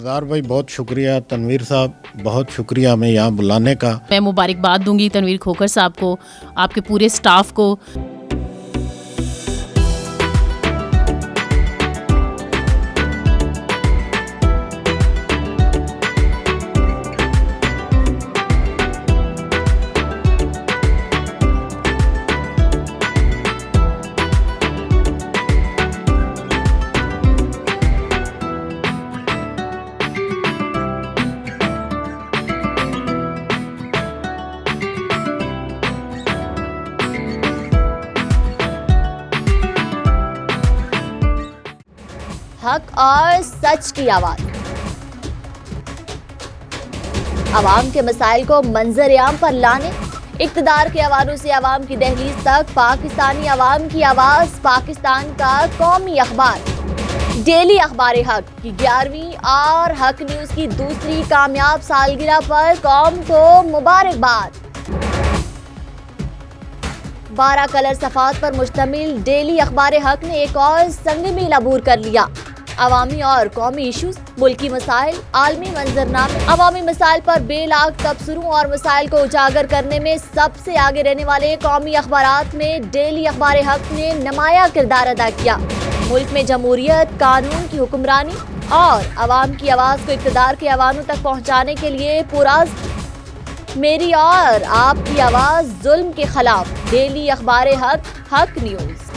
निगार भाई, बहुत शुक्रिया। तनवीर साहब, बहुत शुक्रिया हमें यहाँ बुलाने का। मैं मुबारकबाद दूंगी तनवीर खोखर साहब को, आपके पूरे स्टाफ को। हक और सच की आवाज, अवाम के मसाइल को मंजर-ए-आम पर लाने, इक्तदार के हवालों से अवाम की दहलीज तक पाकिस्तानी अवाम की आवाज, पाकिस्तान का कौमी अखबार डेली अखबार हक की 11वीं और हक न्यूज की दूसरी कामयाब सालगिरह पर कौम को मुबारकबाद। 12 कलर सफात पर मुश्तमिल डेली अखबार हक ने एक और संग मील अबूर कर लिया। अवामी और कौमी इशूज, मुल्की मसाइल, आलमी मंजरनामे, अवामी मसाइल पर बेलाग तबसरों और मसाइल को उजागर करने में सबसे आगे रहने वाले कौमी अखबारात में डेली अखबार हक ने नुमाया किरदार अदा किया। मुल्क में जमहूरियत, कानून की हुक्मरानी और अवाम की आवाज़ को इक़्तिदार के ऐवानों तक पहुँचाने के लिए पुरअज़्म मेरी और आपकी आवाज़ जुल्म के खिलाफ डेली अखबार हक, हक न्यूज़।